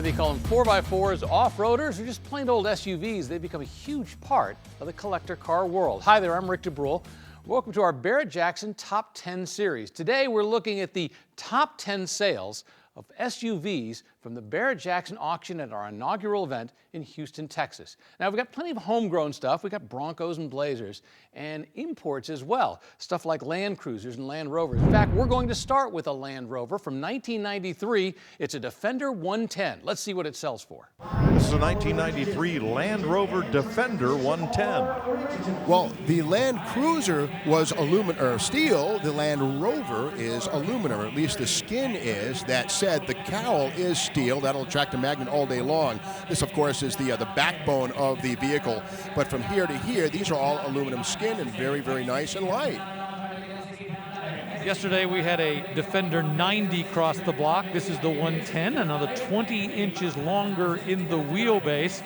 Whether you call them 4x4s, off-roaders, or just plain old SUVs, they've become a huge part of the collector car world. Hi there, I'm Rick Debruhl. Welcome to our Barrett-Jackson Top 10 series. Today we're looking at the top 10 sales of SUVs from the Barrett-Jackson auction at our inaugural event in Houston, Texas. Now, we've got plenty of homegrown stuff. We've got Broncos and Blazers, and imports as well. Stuff like Land Cruisers and Land Rovers. In fact, we're going to start with a Land Rover from 1993. It's a Defender 110. Let's see what it sells for. This is a 1993 Land Rover Defender 110. Well, the Land Cruiser was steel. The Land Rover is aluminum, or at least the skin is. That said, the cowl is steel. That'll attract a magnet all day long. This, of course, is the backbone of the vehicle. But from here to here, these are all aluminum skin and very, very nice and light. Yesterday we had a Defender 90 cross the block. This is the 110, another 20 inches longer in the wheelbase.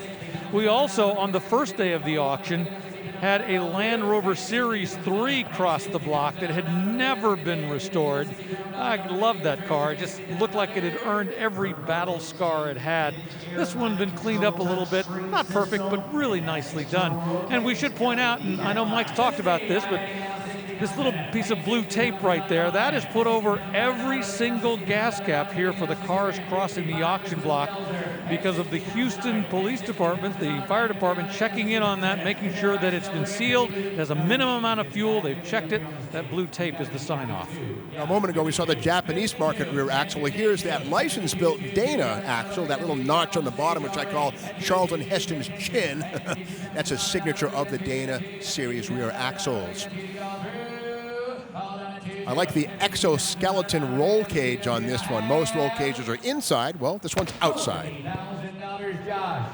We also, on the first day of the auction, had a Land Rover Series 3 cross the block that had never been restored. I loved that car. It just looked like it had earned every battle scar it had. This one been cleaned up a little bit. Not perfect, but really nicely done. And we should point out, and I know Mike's talked about this, but this little piece of blue tape right there, that is put over every single gas cap here for the cars crossing the auction block because of the Houston Police Department, the fire department checking in on that, making sure that it's been sealed, it has a minimum amount of fuel, they've checked it. That blue tape is the sign-off. A moment ago we saw the Japanese market rear axle. Well, here's that license-built Dana axle, that little notch on the bottom, which I call Charlton Heston's chin. That's a signature of the Dana series rear axles. I like the exoskeleton roll cage on this one. Most roll cages are inside. Well, this one's outside.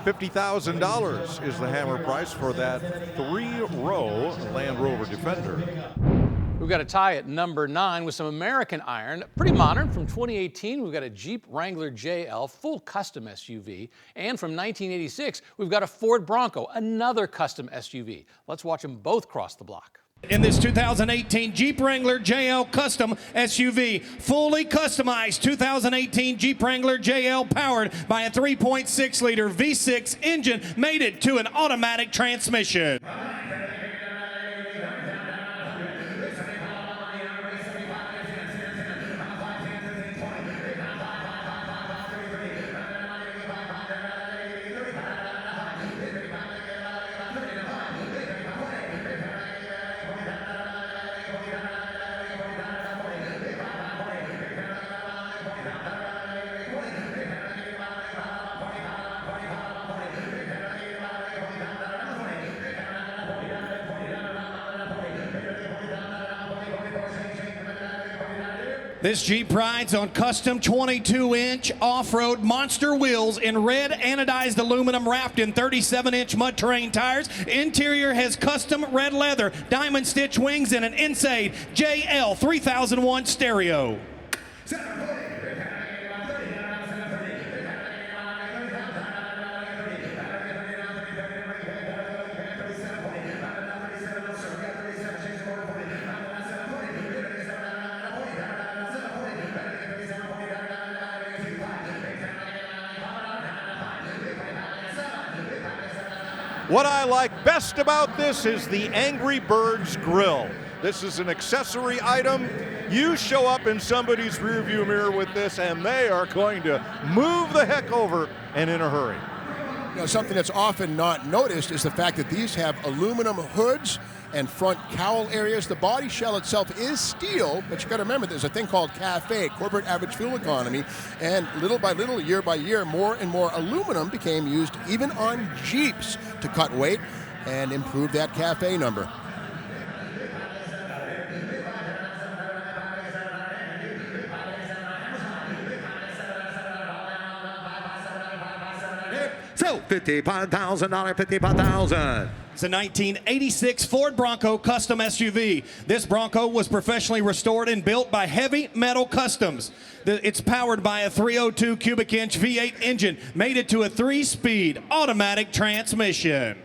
$50,000 is the hammer price for that three-row Land Rover Defender. We've got a tie at number 9 with some American iron. Pretty modern. From 2018, we've got a Jeep Wrangler JL, full custom SUV. And from 1986, we've got a Ford Bronco, another custom SUV. Let's watch them both cross the block. In this 2018 Jeep Wrangler JL Custom SUV, fully customized 2018 Jeep Wrangler JL, powered by a 3.6-liter V6 engine, made it to an automatic transmission. This Jeep rides on custom 22-inch off-road monster wheels in red anodized aluminum wrapped in 37-inch mud terrain tires. Interior has custom red leather, diamond stitch wings, and an Inside JL 3001 stereo. What I like best about this is the Angry Birds grill. This is an accessory item. You show up in somebody's rearview mirror with this and they are going to move the heck over and in a hurry. You know, something that's often not noticed is the fact that these have aluminum hoods and front cowl areas. The body shell itself is steel, but you got to remember there's a thing called CAFE, corporate average fuel economy, and little by little, year by year, more and more aluminum became used even on Jeeps to cut weight and improve that CAFE number. So $55,000, $55,000. It's a 1986 Ford Bronco custom SUV. This Bronco was professionally restored and built by Heavy Metal Customs. It's powered by a 302 cubic inch V8 engine, made it to a 3-speed automatic transmission.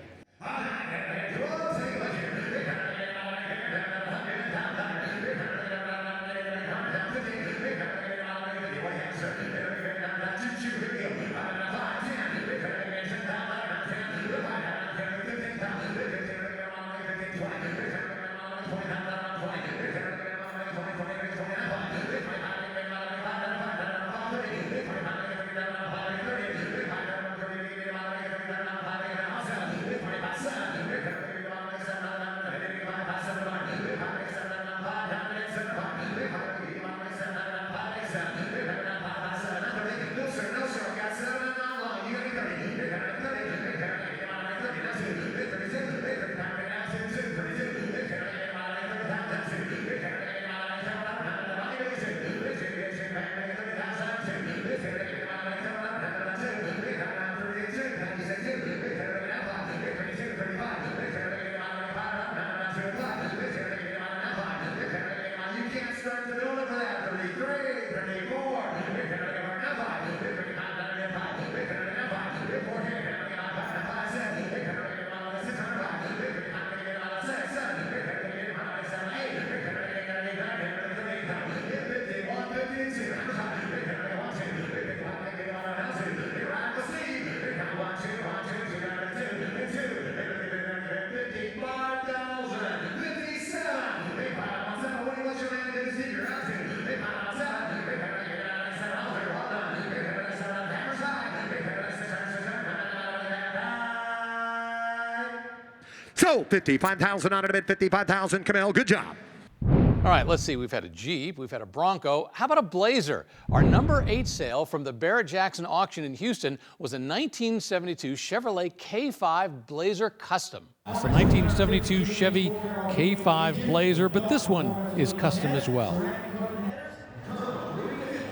So 55,000 on it, a bid 55,000. Camille, good job. All right, let's see. We've had a Jeep, we've had a Bronco. How about a Blazer? Our number 8 sale from the Barrett-Jackson auction in Houston was a 1972 Chevrolet K5 Blazer Custom. It's a 1972 Chevy K5 Blazer, but this one is custom as well.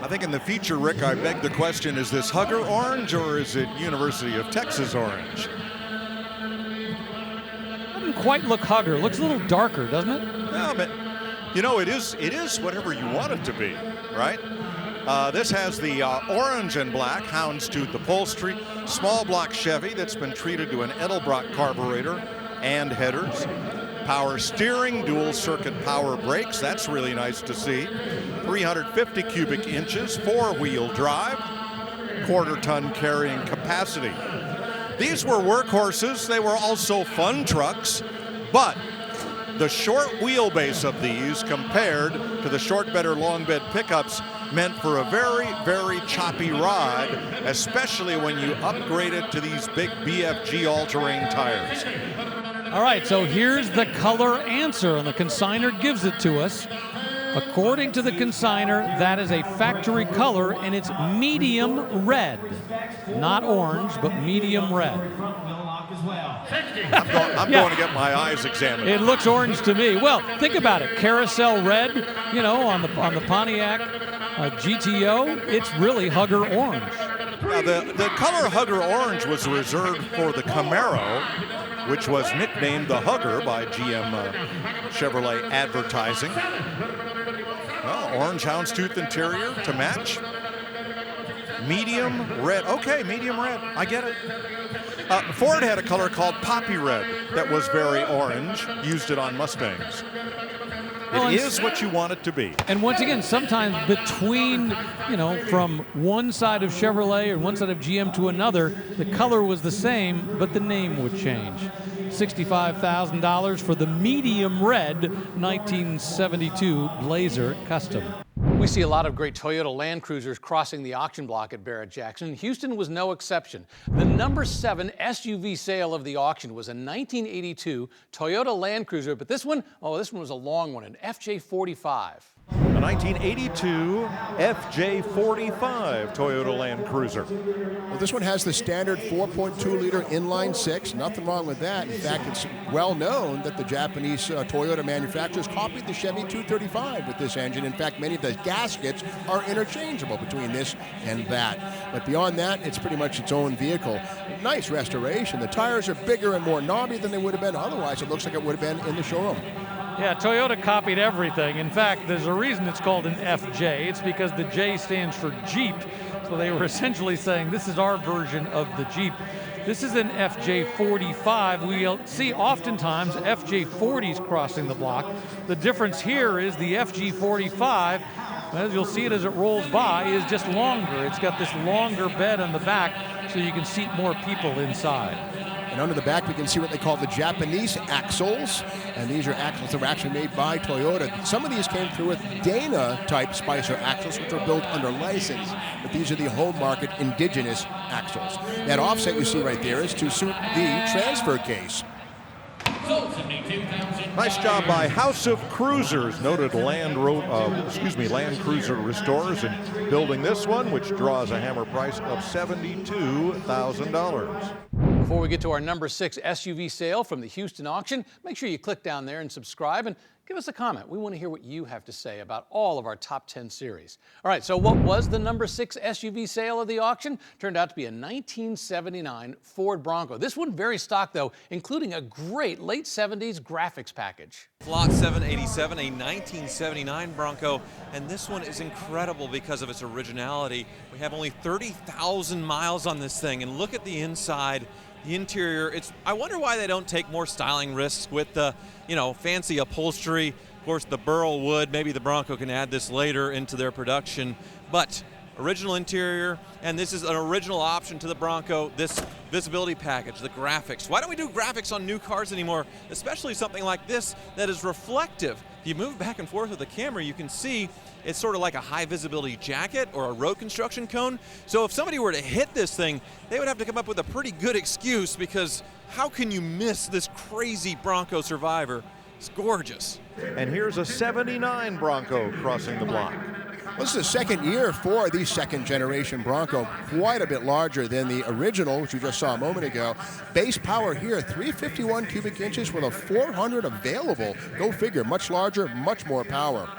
I think in the feature, Rick, I beg the question, is this Hugger orange or is it University of Texas orange? Doesn't quite look Hugger. Looks a little darker, doesn't it? No, but you know, it is whatever you want it to be, right? This has the orange and black houndstooth upholstery, small block Chevy that's been treated to an Edelbrock carburetor and headers, power steering, dual circuit power brakes, that's really nice to see, 350 cubic inches, 4-wheel drive, quarter-ton carrying capacity. These were workhorses, they were also fun trucks, but the short wheelbase of these compared to the short bed or long bed pickups meant for a very, very choppy ride, especially when you upgrade it to these big BFG all-terrain tires. All right, so here's the color answer, and the consignor gives it to us. According to the consignor, that is a factory color, and it's medium red. Not orange, but medium red. I'm going to get my eyes examined. It looks orange to me. Well, think about it. Carousel red, you know, on the Pontiac GTO, it's really Hugger orange. Now, the color Hugger orange was reserved for the Camaro, which was nicknamed the Hugger by GM Chevrolet advertising. Well, orange houndstooth interior to match. Medium red. Okay, medium red. I get it. Ford had a color called poppy red that was very orange, used it on Mustangs. It is what you want it to be. And once again, sometimes between, you know, from one side of Chevrolet or one side of GM to another, the color was the same, but the name would change. $65,000 for the medium red 1972 Blazer Custom. We see a lot of great Toyota Land Cruisers crossing the auction block at Barrett-Jackson. Houston was no exception. The number 7 SUV sale of the auction was a 1982 Toyota Land Cruiser, but this one was a long one, an FJ45. A 1982 FJ45 Toyota Land Cruiser. Well, this one has the standard 4.2-liter inline-6. Nothing wrong with that. In fact, it's well known that the Japanese Toyota manufacturers copied the Chevy 235 with this engine. In fact, many of the gaskets are interchangeable between this and that. But beyond that, it's pretty much its own vehicle. Nice restoration. The tires are bigger and more knobby than they would have been otherwise. It looks like it would have been in the showroom. Yeah, Toyota copied everything. In fact, there's a reason it's called an FJ. It's because the J stands for Jeep. So they were essentially saying this is our version of the Jeep. This is an FJ45. We see oftentimes FJ40s crossing the block. The difference here is the FJ45, as you'll see it as it rolls by, is just longer. It's got this longer bed on the back so you can seat more people inside. And under the back, we can see what they call the Japanese axles. And these are axles that were actually made by Toyota. Some of these came through with Dana-type Spicer axles, which are built under license. But these are the home market indigenous axles. That offset you see right there is to suit the transfer case. Nice job by House of Cruisers, noted Land Cruiser restorers, in building this one, which draws a hammer price of $72,000. Before we get to our number 6 SUV sale from the Houston auction, make sure you click down there and subscribe and give us a comment. We want to hear what you have to say about all of our top 10 series. All right, so what was the number 6 SUV sale of the auction? Turned out to be a 1979 Ford Bronco. This one very stock though, including a great late 70s graphics package. Lot 787, a 1979 Bronco, and this one is incredible because of its originality. We have only 30,000 miles on this thing, and look at the inside. The interior, I wonder why they don't take more styling risks with the, fancy upholstery. Of course, the burl wood, maybe the Bronco can add this later into their production. But original interior, and this is an original option to the Bronco, this visibility package, the graphics. Why don't we do graphics on new cars anymore, especially something like this that is reflective? If you move back and forth with the camera, you can see it's sort of like a high visibility jacket or a road construction cone. So if somebody were to hit this thing, they would have to come up with a pretty good excuse, because how can you miss this crazy Bronco Survivor? It's gorgeous. And here's a 79 Bronco crossing the block. This is the second year for the second generation Bronco, quite a bit larger than the original, which we just saw a moment ago. Base power here, 351 cubic inches with a 400 available. Go figure, much larger, much more power.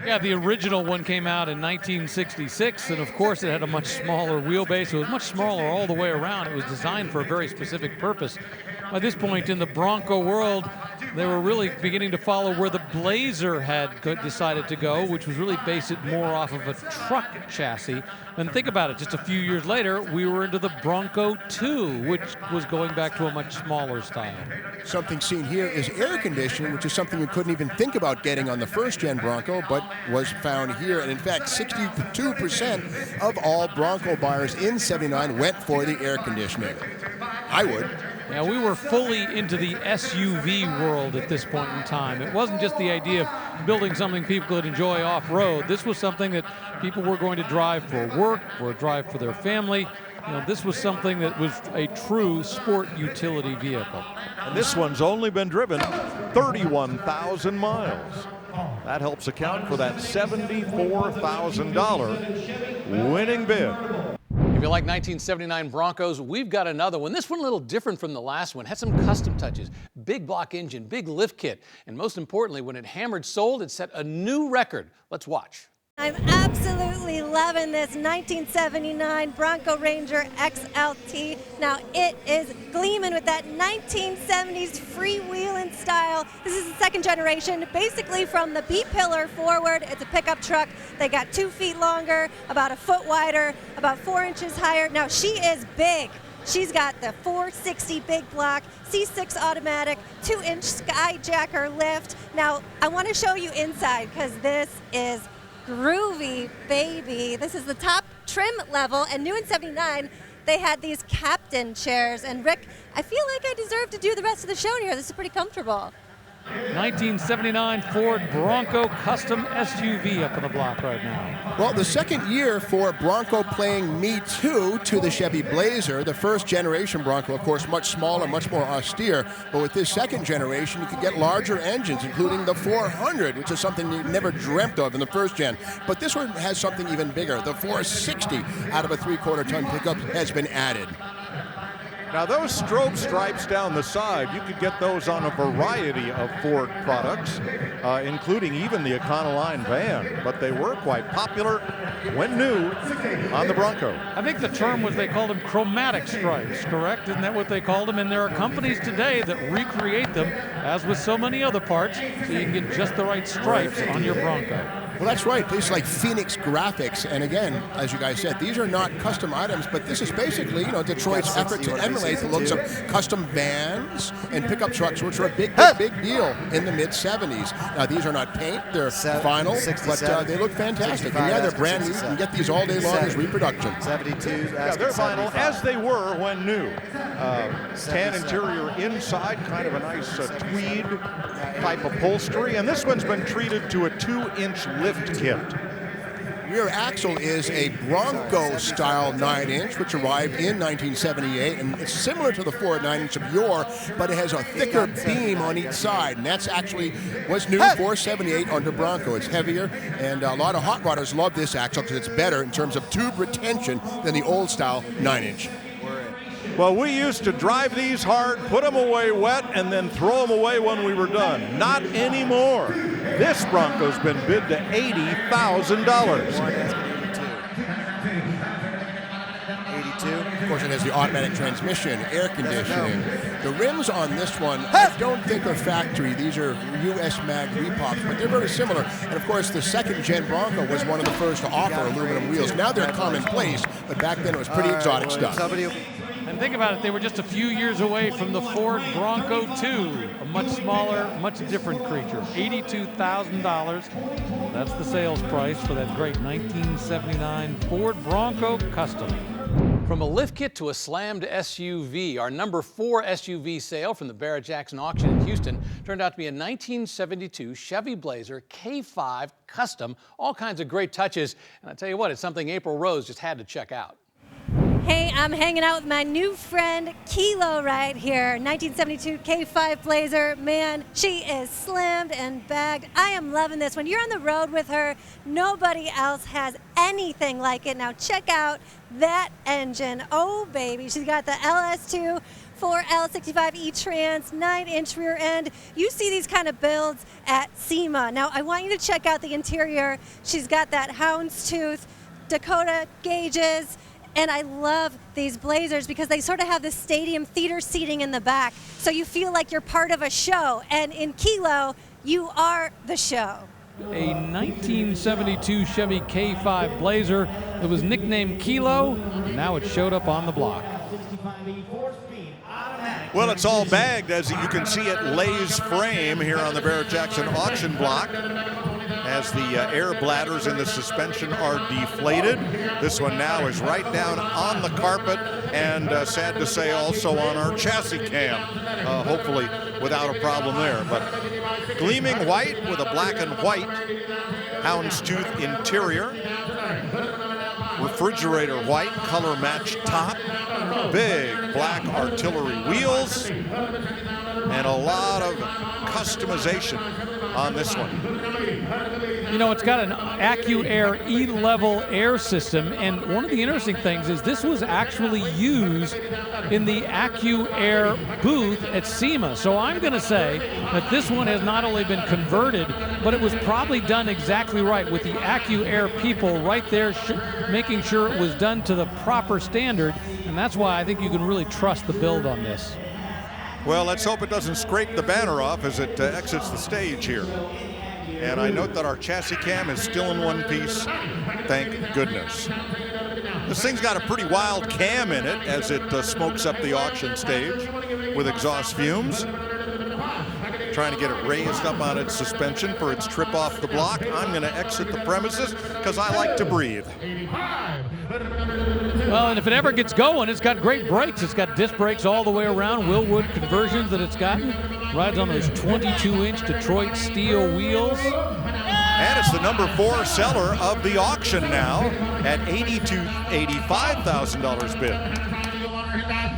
Yeah, the original one came out in 1966, and of course it had a much smaller wheelbase. It was much smaller all the way around. It was designed for a very specific purpose. By this point in the Bronco world, they were really beginning to follow where the Blazer had decided to go, which was really base it more off of a truck chassis. And think about it, just a few years later, we were into the Bronco 2, which was going back to a much smaller style. Something seen here is air conditioning, which is something we couldn't even think about getting on the first-gen Bronco, but was found here. And in fact, 62% of all Bronco buyers in 79 went for the air conditioning. I would. Yeah, we were fully into the SUV world at this point in time. It wasn't just the idea of building something people could enjoy off-road. This was something that people were going to drive for work, or drive for their family. This was something that was a true sport utility vehicle. And this one's only been driven 31,000 miles. That helps account for that $74,000 winning bid. If you like 1979 Broncos, we've got another one. This one a little different from the last one. Had some custom touches, big block engine, big lift kit, and most importantly, when it hammered sold, it set a new record. Let's watch. I'm absolutely loving this 1979 Bronco Ranger XLT. Now it is gleaming with that 1970s freewheeling style. This is the second generation, basically from the B-pillar forward. It's a pickup truck. They got 2 feet longer, about a foot wider, about 4 inches higher. Now she is big. She's got the 460 big block, C6 automatic, 2-inch skyjacker lift. Now I want to show you inside, because this is groovy, baby. This is the top trim level, and new in 79, they had these captain chairs. And Rick, I feel like I deserve to do the rest of the show here. This is pretty comfortable. 1979 Ford Bronco custom SUV up on the block right now. Well, the second year for Bronco playing Me Too to the Chevy Blazer. The first generation Bronco, of course, much smaller, much more austere. But with this second generation, you could get larger engines, including the 400, which is something you never dreamt of in the first gen. But this one has something even bigger. The 460 out of a 3/4 ton pickup has been added. Now those strobe stripes down the side, you could get those on a variety of Ford products, including even the Econoline van, but they were quite popular when new on the Bronco. I think the term was, they called them chromatic stripes, correct? Isn't that what they called them? And there are companies today that recreate them, as with so many other parts, so you can get just the right stripes on your Bronco. Well, that's right. Places like Phoenix Graphics. And again, as you guys said, these are not custom items, but this is basically, Detroit's effort to emulate the looks of custom vans and pickup trucks, which were a big deal in the mid-'70s. Now, these are not paint. They're vinyl, but they look fantastic. And yeah, they're brand new. You can get these all day long as reproduction. 72. Yeah, they're vinyl, as they were when new. Tan interior inside, kind of a nice tweed type upholstery. And this one's been treated to a 2-inch lift kit. Rear axle is a Bronco-style 9-inch, which arrived in 1978, and it's similar to the Ford 9-inch of yore, but it has a thicker beam on each side, and that's actually was new for 78 under Bronco. It's heavier, and a lot of hot rodders love this axle because it's better in terms of tube retention than the old-style 9-inch. Well, we used to drive these hard, put them away wet, and then throw them away when we were done. Not anymore. This Bronco's been bid to $80,000. 82. Of course, it has the automatic transmission, air conditioning. The rims on this one, I don't think are factory. These are US Mag repops, but they're very similar. And of course, the second-gen Bronco was one of the first to offer aluminum wheels. Now they're commonplace, but back then it was pretty exotic stuff. And think about it, they were just a few years away from the Ford Bronco 2, a much smaller, much different creature. $82,000. That's the sales price for that great 1979 Ford Bronco Custom. From a lift kit to a slammed SUV, our number 4 SUV sale from the Barrett-Jackson auction in Houston turned out to be a 1972 Chevy Blazer K5 Custom. All kinds of great touches. And I tell you what, it's something April Rose just had to check out. Hey, I'm hanging out with my new friend Kilo right here. 1972 K5 Blazer. Man, she is slimmed and bagged. I am loving this. When you're on the road with her, nobody else has anything like it. Now check out that engine. Oh, baby. She's got the LS2 4L65 E-Trans, 9-inch rear end. You see these kind of builds at SEMA. Now, I want you to check out the interior. She's got that houndstooth Dakota gauges. And I love these Blazers because they sort of have this stadium theater seating in the back. So you feel like you're part of a show. And in Kilo, you are the show. A 1972 Chevy K5 Blazer that was nicknamed Kilo. Now it showed up on the block. Well, it's all bagged, as you can see it lays frame here on the Barrett-Jackson auction block. As the air bladders in the suspension are deflated. This one now is right down on the carpet, and sad to say also on our chassis cam, hopefully without a problem there. But gleaming white with a black and white houndstooth interior, refrigerator white color match top, big black artillery wheels, and a lot of customization on this one. You know, it's got an AccuAir E-level air system, and one of the interesting things is this was actually used in the AccuAir booth at SEMA. So I'm going to say that this one has not only been converted, but it was probably done exactly right with the AccuAir people right there making sure it was done to the proper standard, and that's why I think you can really trust the build on this. Well, let's hope it doesn't scrape the banner off as it exits the stage here. And I note that our chassis cam is still in one piece, thank goodness. This thing's got a pretty wild cam in it as it smokes up the auction stage with exhaust fumes. Trying to get it raised up on its suspension for its trip off the block. I'm going to exit the premises because I like to breathe. Well, and if it ever gets going, it's got great brakes. It's got disc brakes all the way around, Willwood conversions that it's gotten. Rides on those 22-inch Detroit steel wheels. And it's the number 4 seller of the auction now at $85,000 bid.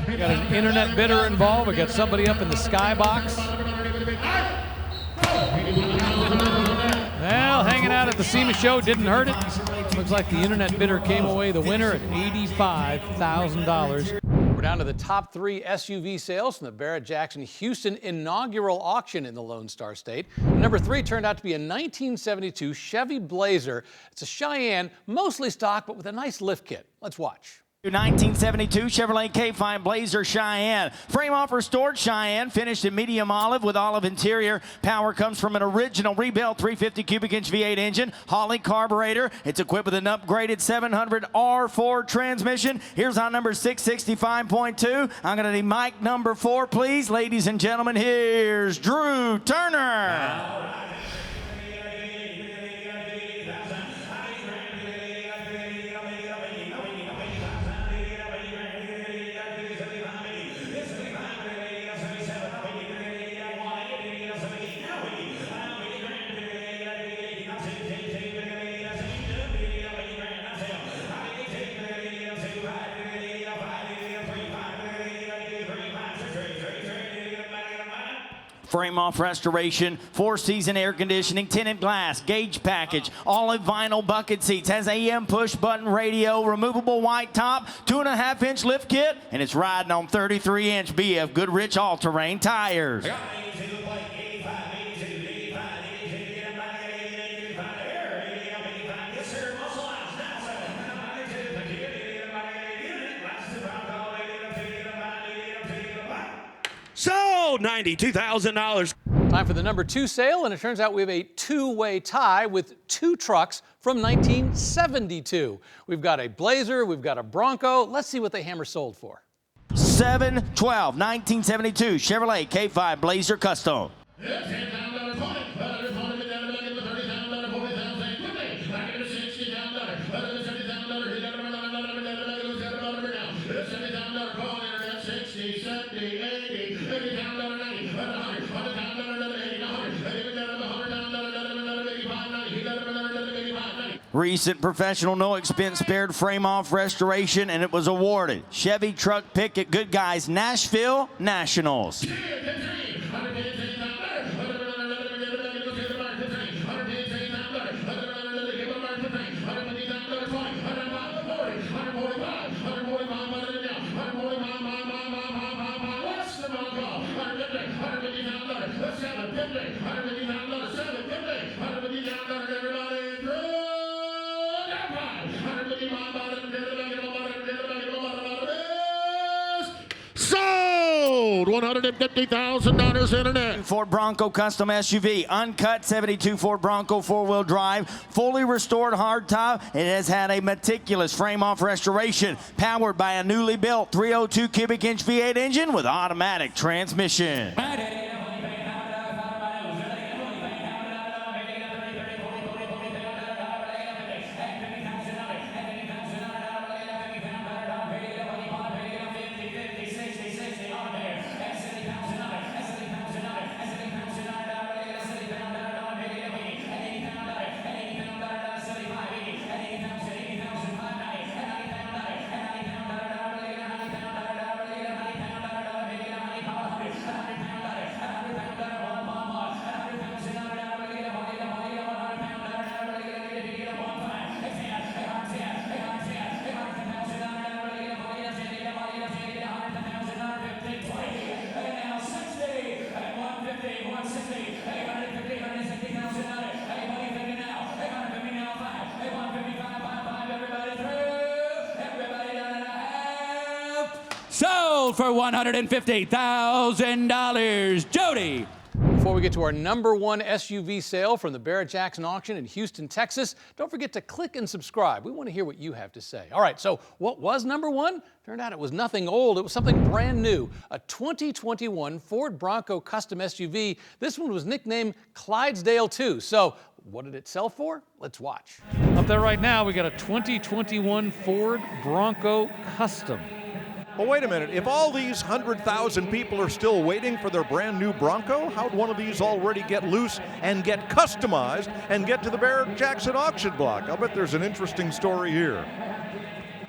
We got an internet bidder involved. We got somebody up in the skybox. Well, hanging out at the SEMA show didn't hurt it. Looks like the internet bidder came away the winner at $85,000. We're down to the top 3 SUV sales from the Barrett-Jackson Houston Inaugural auction in the Lone Star State. Number 3 turned out to be a 1972 Chevy Blazer. It's a Cheyenne, mostly stock, but with a nice lift kit. Let's watch. 1972 Chevrolet K5 Blazer Cheyenne. Frame off restored Cheyenne, finished in medium olive with olive interior. Power comes from an original rebuilt 350 cubic inch V8 engine, Holley carburetor. It's equipped with an upgraded 700 R4 transmission. Here's our number 665.2. I'm going to need mic number 4, please. Ladies and gentlemen, here's Drew Turner. Frame off restoration, 4-season air conditioning, tinted glass, gauge package, olive vinyl bucket seats, has AM push button radio, removable white top, 2.5-inch lift kit, and it's riding on 33-inch BF Goodrich all-terrain tires. Sold $92,000. Time for the number 2 sale, and it turns out we have a two-way tie with 2 trucks from 1972. We've got a Blazer, we've got a Bronco. Let's see what they hammer sold for. 712 1972 Chevrolet K5 Blazer Custom. Recent professional no-expense spared frame-off restoration, and it was awarded Chevy Truck Pick at Good Guys Nashville Nationals. $150,000 internet. Ford Bronco Custom SUV, uncut 72 Ford Bronco 4-wheel drive, fully restored hardtop. It has had a meticulous frame-off restoration, powered by a newly built 302 cubic inch V8 engine with automatic transmission. Sold for $150,000. Jody. Before we get to our number 1 SUV sale from the Barrett-Jackson auction in Houston, Texas, don't forget to click and subscribe. We want to hear what you have to say. All right, so what was number 1? Turned out it was nothing old. It was something brand new, a 2021 Ford Bronco Custom SUV. This one was nicknamed Clydesdale 2. So what did it sell for? Let's watch. Up there right now, we got a 2021 Ford Bronco Custom. Well, wait a minute. If all these 100,000 people are still waiting for their brand new Bronco, how'd one of these already get loose and get customized and get to the Barrett-Jackson auction block? I'll bet there's an interesting story here.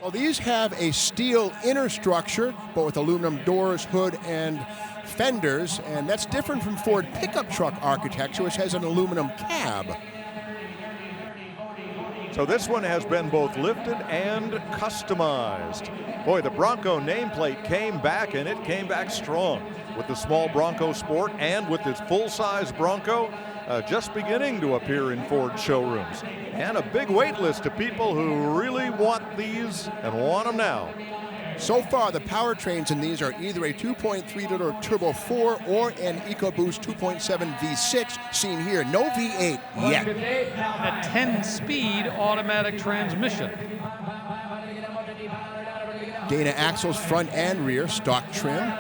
Well, these have a steel inner structure, but with aluminum doors, hood, and fenders, and that's different from Ford pickup truck architecture, which has an aluminum cab. So this one has been both lifted and customized. Boy, the Bronco nameplate came back, and it came back strong with the small Bronco Sport and with its full-size Bronco. just beginning to appear in Ford showrooms. And a big wait list of people who really want these and want them now. So far, the powertrains in these are either a 2.3-liter Turbo 4 or an EcoBoost 2.7 V6, seen here. No V8 yet. A 10-speed automatic transmission. Dana axles front and rear, stock trim.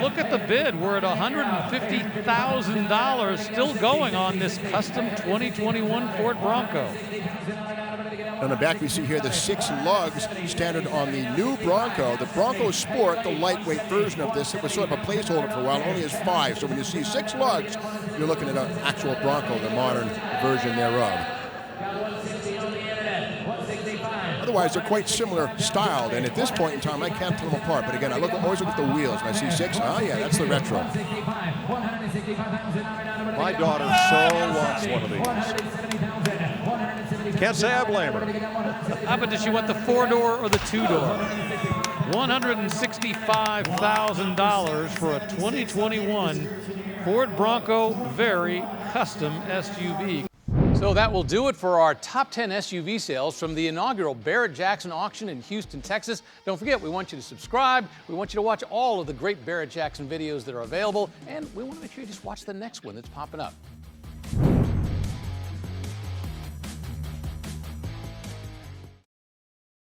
Look at the bid. We're at $150,000 still going on this custom 2021 Ford Bronco. On the back, we see here the 6 lugs standard on the new Bronco. The Bronco Sport, the lightweight version of this, it was sort of a placeholder for a while, only has 5. So when you see 6 lugs, you're looking at an actual Bronco, the modern version thereof. Otherwise, they're quite similar styled, and at this point in time, I can't tell them apart. But again, I always look at the wheels, and I see 6. Oh, yeah, that's the retro. My daughter so wants one of these. Can't say I blame her. How about does she want the 4-door or the 2-door? $165,000 for a 2021 Ford Bronco Very Custom SUV. So that will do it for our top 10 SUV sales from the inaugural Barrett-Jackson auction in Houston, Texas. Don't forget, we want you to subscribe. We want you to watch all of the great Barrett-Jackson videos that are available. And we want to make sure you just watch the next one that's popping up.